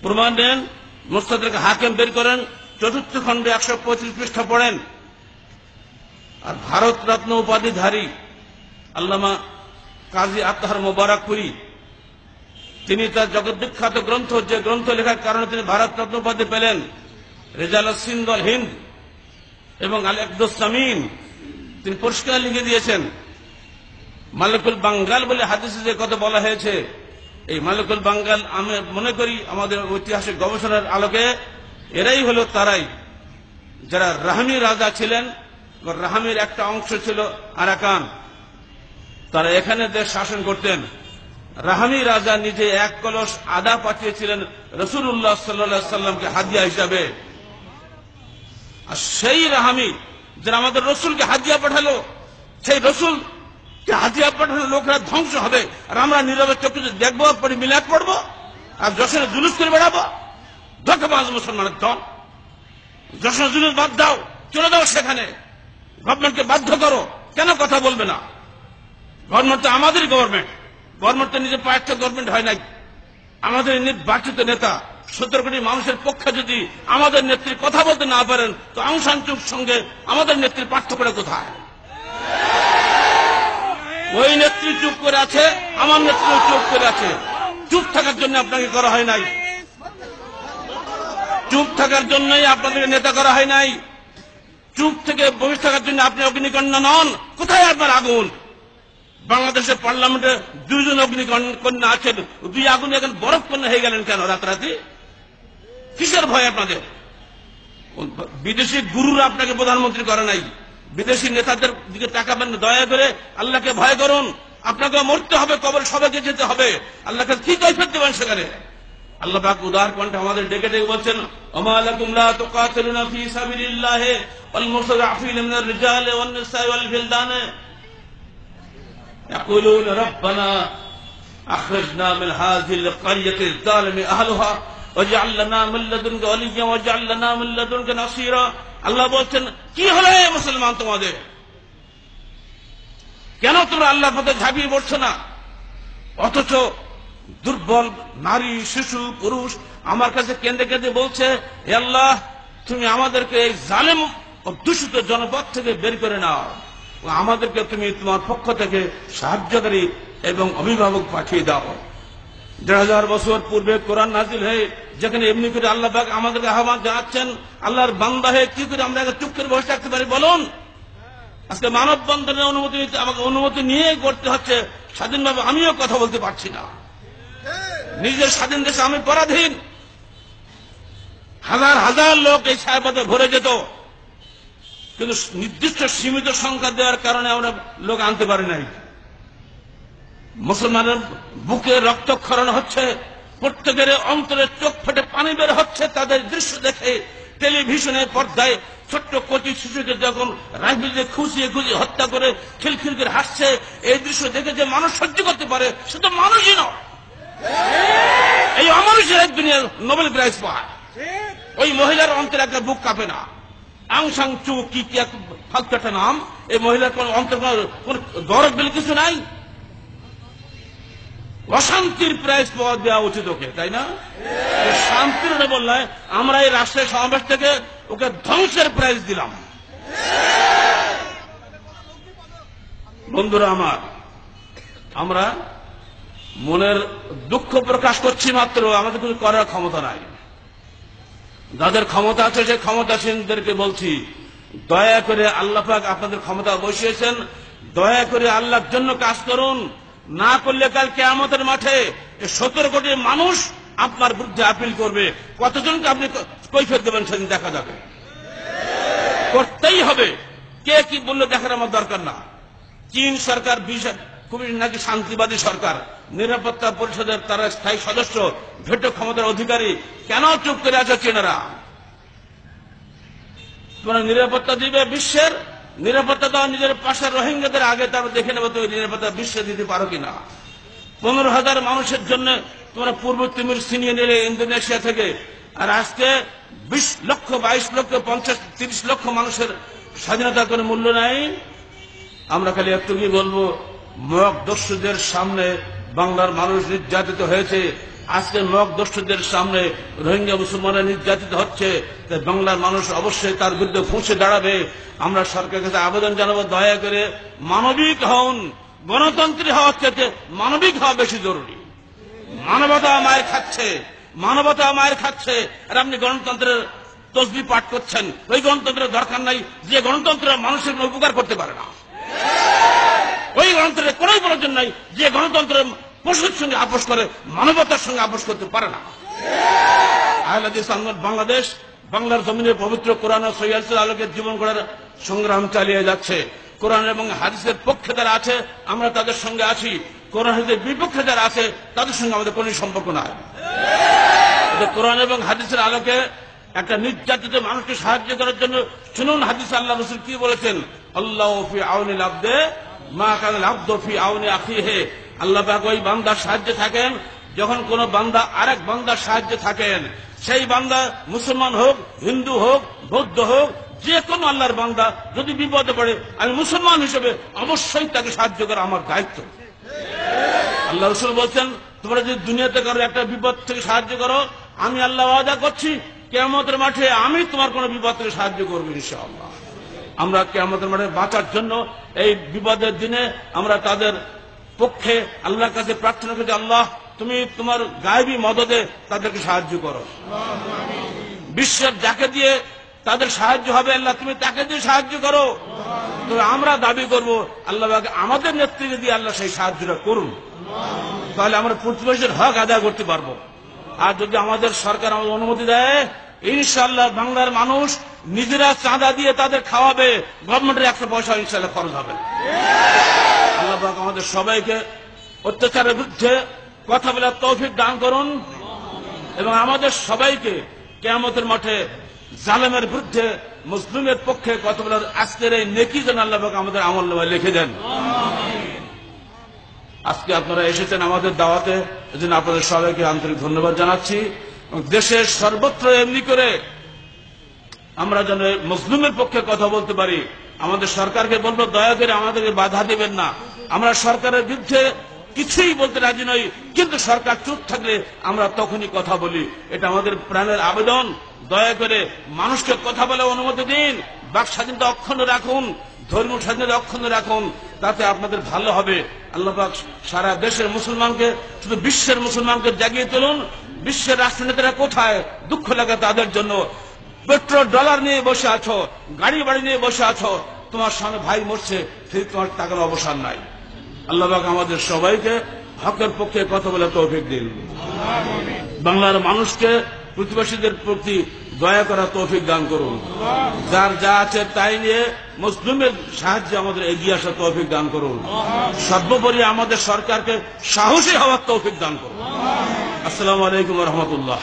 প্রমাণ দেন, মুস্তাদরাক হাকিম বের করেন, চতুর্থ খণ্ডে 125 পৃষ্ঠা পড়েন। আর ভারত রত্ন উপাধিধারী আল্লামা কাজী আত্তাহার মোবারকপুরী, তিনি তার জগৎবিখ্যাত গ্রন্থ, যে গ্রন্থ লেখার কারণে তিনি ভারত রত্ন উপাধি পেলেন, রেজালাত সিন্ধ ওয়াল হিন্দ এবং আল ইকদুস সামিন, তিনি পরিষ্কার লিখে দিয়েছেন মালিকুল বাঙ্গাল বলে হাদিসে যে কথা বলা হয়েছে, এই মালিকুল বাঙ্গাল আমি মনে করি আমাদের ঐতিহাসিক গবেষণার আলোকে এরাই হলো তারাই যারা রাহমি রাজা ছিলেন, রাহমির একটা অংশ ছিল আরাকান, তারা এখানে দেশ শাসন করতেন। রাহমি রাজা নিজে 1 কলস আদা পাঠিয়েছিলেন রাসূলুল্লাহ সাল্লাল্লাহু আলাইহি সাল্লামকে হাদিয়া হিসাবে। আর সেই রাহমি যারা আমাদের রসুলকে হাদিয়া পাঠালো, সেই রসুলকে হাদিয়া পাঠানো লোকরা ধ্বংস হবে, আর আমরা নীরবে চোখে দেখবো, পরে মিলাদ পড়বো আর যশোরে জুলুস করে বেড়াবো। ধোঁকাবাজ মুসলমানের দল, যশোরে জুলুস বাদ দাও, চলে যাও সেখানে, গভর্নমেন্টকে বাধ্য করো। কেন কথা বলবে না? গভর্নমেন্ট তো আমাদের গভর্নমেন্ট, গভর্নমেন্ট তো নিজের পায়ের গভর্নমেন্ট হয় নাই, আমাদের নির্বাচিত নেতা। 17 কোটি মানুষের পক্ষে যদি আমাদের নেত্রী কথা বলতে না পারেন, তো আং সান সূচির সঙ্গে আমাদের নেত্রীর পার্থক্যটা কোথায়? ওই নেত্রী চুপ করে আছে, আমার নেত্রী চুপ করে আছে। চুপ থাকার জন্য আপনাকে করা হয় নাই, চুপ থাকার জন্যই আপনাদের নেতা করা হয় নাই। চুপ থেকে বসে থাকার জন্য আপনি অগ্নিকন্যা নন। কোথায় আপনার আগুন? বাংলাদেশের পার্লামেন্টে 2 জন অগ্নিকন্যা আছেন, 2 আগুন এখন বরফ কন্যা হয়ে গেলেন কেন রাতারাতি? কিসের ভয় আপনাদের? বিদেশি গুরুরা আপনাকে প্রধানমন্ত্রী করে নাই, বিদেশি নেতাদের দিকে তাকাবেন না, দয়া করে আল্লাহকে ভয় করুন। আপনাকে মরতে হবে, কবর সবাইকে যেতে হবে, আল্লাহকে কি কৈফিয়ত দেবেন সেখানে? আল্লাহ পাক উদার কণ্ঠে আমাদের ডেকে ডেকে বলছেন, ওমা লাকুম লা তুকাতিলুনা ফি সাবিলিল্লাহ ওয়াল মুস্তাদআফিনা মিনার রিজালি ওয়ান নিসাই ওয়াল বিলদান يقولون ربنا اخرجنا من هذه القرية الظالم اهلها واجعل لنا من لدنك وليا واجعل لنا من لدنك نصيرا। আল্লাহ বলছেন, কি হলো হে মুসলমান তোমাদের? কেন তোমরা আল্লাহর পথে ঝাঁপিয়ে পড়ছো না? অথচ দুর্বল নারী, শিশু, পুরুষ আমার কাছে কেঁদে কেঁদে বলছে, হে আল্লাহ, তুমি আমাদেরকে এই জালেম ও দূষিত জনপদ থেকে বের করে নাও, আমাদেরকে তুমি তোমার পক্ষ থেকে সাহায্যকারী এবং অভিভাবক পাঠিয়ে দাও। 1,500 বছর পূর্বে কোরআন নাজিল হয়ে যেখানে এমনি করে আল্লাহ পাক আমাদেরকে আহ্বান জানাচ্ছেন, আল্লাহর বান্দা হয়ে কি করে আমরা চুপ করে বসে থাকতে পারি বলুন? আজকে মানববন্ধনের অনুমতি নিতে আমাকে অনুমতি নিয়ে করতে হচ্ছে, স্বাধীনভাবে আমিও কথা বলতে পারছি না। নিজের স্বাধীন দেশে আমি পরাধীন। হাজার হাজার লোক এই ছায়াপথে ভরে যেত, কিন্তু নির্দিষ্ট সীমিত সংখ্যা দেওয়ার কারণে আমরা লোক আনতে পারি নাই। মুসলমানের বুকে রক্তক্ষরণ হচ্ছে, প্রত্যেকের অন্তরে চোখ ফেটে পানি বের হচ্ছে তাদের দৃশ্য দেখে। টেলিভিশনের পর্দায় ছোট্ট কচি শিশুকে যখন রাইফেলে খুঁচিয়ে খুঁচিয়ে হত্যা করে খিলখিল করে হাসছে, এই দৃশ্য দেখে যে মানুষ সহ্য করতে পারে সে তো মানুষই নয়। এই অমানুষের এক দুনিয়া নোবেল প্রাইজ পায়। ওই মহিলার অন্তরে একটা বুক কাঁপে না। আং সাং চু কি এক ফালতু একটা নাম, এই মহিলার কোন অন্তর কোন দরদ বলে কিছু নাই। অশান্তির প্রাইজ পাওয়া দেওয়া উচিত ওকে, তাই না? শান্তির বললে আমরা এই রাষ্ট্রের সমাবেশ থেকে ওকে ধ্বংসের প্রাইজ দিলাম। বন্ধুরা আমার, আমরা মনের দুঃখ প্রকাশ করছি মাত্র, আমাদের কিছু করার ক্ষমতা নাই। যাদের ক্ষমতা আছে সেই ক্ষমতাসীনদেরকে বলছি, দয়া করে আল্লাহ পাক আপনাদের ক্ষমতা বসিয়েছেন, দয়া করে আল্লাহর জন্য কাজ করুন। না করলে কাল কিয়ামতের মাঠে 17 কোটি মানুষ আপনার বিরুদ্ধে আপিল করবে। কতজনকে আপনি কৈফিয়ত দেবেন সেদিন দেখা যাবে। করতেই হবে, কে কি বললে দেখার আমার দরকার না। চীন সরকার খুবই নাকি শান্তিবাদী সরকার, নিরাপত্তা পরিষদের তারা স্থায়ী সদস্য, ভেটো ক্ষমতার অধিকারী, কেন চুপ করে আছে চীনারা? তোমরা নিরাপত্তা দিবে বিশ্বের, নিরাপত্তা দাও নিজের পাশের রোহিঙ্গাদের আগে, তারপর দেখে নেবে তুমি নিরাপত্তা বিশ্বে দিতে পারো কিনা। 15,000 মানুষের জন্য তোমরা পূর্ব তিমুর ছিনিয়ে নিলে ইন্দোনেশিয়া থেকে, আর আজকে 20 লক্ষ 22 লক্ষ 50 30 লক্ষ মানুষের স্বাধীনতার কোনো মূল্য নাই। আমরা খালি একটু কি বলবো, মগ দস্যুদের সামনে বাংলার মানুষ নির্যাতিত হয়েছে, আজকে মগদস্যুদের সামনে রোহিঙ্গা মুসলমানরা নির্যাতিত হচ্ছে, তাই বাংলার মানুষ অবশ্যই তার বিরুদ্ধে ফুঁসে দাঁড়াবে। আমরা সরকারের কাছে আবেদন জানাবো, দয়া করে মানবিক হন। গণতন্ত্রী হওয়ার চাইতে মানবিক হওয়া বেশি জরুরি। মানবতা মায়ের খাচ্ছে, মানবতা মায়ের খাচ্ছে, আর আপনি গণতন্ত্রের তসবিহ পাঠ করছেন। ওই গণতন্ত্রের দরকার নাই যে গণতন্ত্রের মানুষের কোনো উপকার করতে পারে না। ওই গণতন্ত্রের কোন প্রয়োজন নাই যে গণতন্ত্রের পশুর সঙ্গে আপোষ করে, মানবতার সঙ্গে আপোষ করতে পারে না। আহলে হাদিস আন্দোলন বাংলাদেশ বাংলার জমিনের পবিত্র কোরআন ও সহিহ হাদিসের আলোকে জীবন গড়ার সংগ্রাম চালিয়ে যাচ্ছে। কোরআন এবং হাদিসের পক্ষে যারা আছে আমরা তাদের সঙ্গে আছি, কোরআন হাদিসের বিপক্ষে যারা আছে তাদের সঙ্গে আমাদের কোনো সম্পর্ক নাই। কোরআন এবং হাদিসের আলোকে একটা নির্যাতিত মানুষকে সাহায্য করার জন্য শুনুন হাদিস আল্লাহ রাসূল কি বলেছেন, আল্লাহু ফি আউনিল আবদে মা কানাল আবদু ফি আউনি আখিহি। আল্লাহ পাক ওই বান্দার সাহায্যে থাকেন যখন কোন বান্দা আরেক বান্দার সাহায্যে থাকেন। সেই বান্দা মুসলমান হোক, হিন্দু হোক, বৌদ্ধ হোক, যে কোনো আল্লাহর বান্দা যদি বিপদে পড়ে, আমি মুসলমান হিসেবে অবশ্যই তাকে সাহায্য করা আমার দায়িত্ব। আল্লাহ রাসূল বলছেন, তোমরা যদি দুনিয়াতে কারো একটা বিপদ থেকে সাহায্য করো, আমি আল্লাহ ওয়াদা করছি কিয়ামতের মাঠে আমি তোমার কোন বিপদ থেকে সাহায্য করবো ইনশাআল্লাহ। আমরা কিয়ামতের মাঠে বাঁচার জন্য এই বিপদের দিনে আমরা তাদের পক্ষে আল্লাহর কাছে প্রার্থনা করি, আল্লাহ তুমি তোমার গায়েবী মদদে তাদেরকে সাহায্য করো। বিশ্বের যাকে দিয়ে তাদের সাহায্য হবে আল্লাহ তুমি তাকে দিয়ে সাহায্য করো। তবে আমরা দাবি করব আল্লাহ আমাদের নেতৃত্বে দিয়ে আল্লাহ সেই সাহায্যটা করুন, তাহলে আমরা প্রতিবেশীর হক আদায় করতে পারবো। আর যদি আমাদের সরকার আমাদের অনুমতি দেয়, ইনশাআল্লাহ বাংলার মানুষ নিজেরা চাঁদা দিয়ে তাদের খাওয়াবে, গভর্নমেন্টের 100 পয়সা ইনশাআল্লাহ খরচ হবে। আল্লাহ পাক আমাদের সবাইকে অত্যাচারের বিরুদ্ধে কথা বলার তৌফিক দান করুন এবং আমাদের সবাইকে কিয়ামতের মাঠে জালেমের বিরুদ্ধে মুসলিমের পক্ষে কথা বলার আজকের এই নেকি যেন আল্লাহ পাক আমাদের আমলনামায় লিখে দেন। আজকে আপনারা এসেছেন আমাদের দাওয়াতে, এজন্য আপনাদের সবাইকে আন্তরিক ধন্যবাদ জানাচ্ছি। দেশের সর্বত্র এমনি করে আমরা যেন মুসলিমের পক্ষে কথা বলতে পারি। আমাদের সরকারকে বলবো, দয়া করে আমাদেরকে বাধা দিবেন না। আমরা সরকারের বিরুদ্ধে কিছুই বলতে রাজি নই, কিন্তু সরকার চুপ থাকলে আমরা তখনই কথা বলি। এটা আমাদের প্রাণের আবেদন। দয়া করে মানুষকে কথা বলে অনুমতি দিন, বাক স্বাধীনতা অক্ষুণ্ণ রাখুন, ধর্মীয় স্বাধীনতা অক্ষুণ্ণ রাখুন, তাতে আপনাদের ভালো হবে। আল্লাহ পাক সারা দেশের মুসলমানকে, শুধু বিশ্বের মুসলমানকে জাগিয়ে তুলুন। বিশ্বের রাষ্ট্রনেতারা কোথায়? দুঃখ লাগে তাদের জন্য। পেট্রোল ডলার নিয়ে বসে আছো, গাড়ি বাড়ি নিয়ে বসে আছো, তোমার সামনে ভাই মরছে, ফির তোমার টাকার অবসান নাই। আল্লাহ পাক আমাদের সবাইকে হকের পক্ষে কথা বলে তৌফিক দিন। বাংলার মানুষকে প্রতিবেশীদের প্রতি দয়া করা তৌফিক দান করুন। যার যা আছে তাই নিয়ে মুসলিমের সাহায্যে আমাদের এগিয়ে আসা তৌফিক দান করুন। সর্বোপরি আমাদের সরকারকে সাহসী হওয়ার তৌফিক দান করুন। আসসালামু আলাইকুম ওয়া রাহমাতুল্লাহ।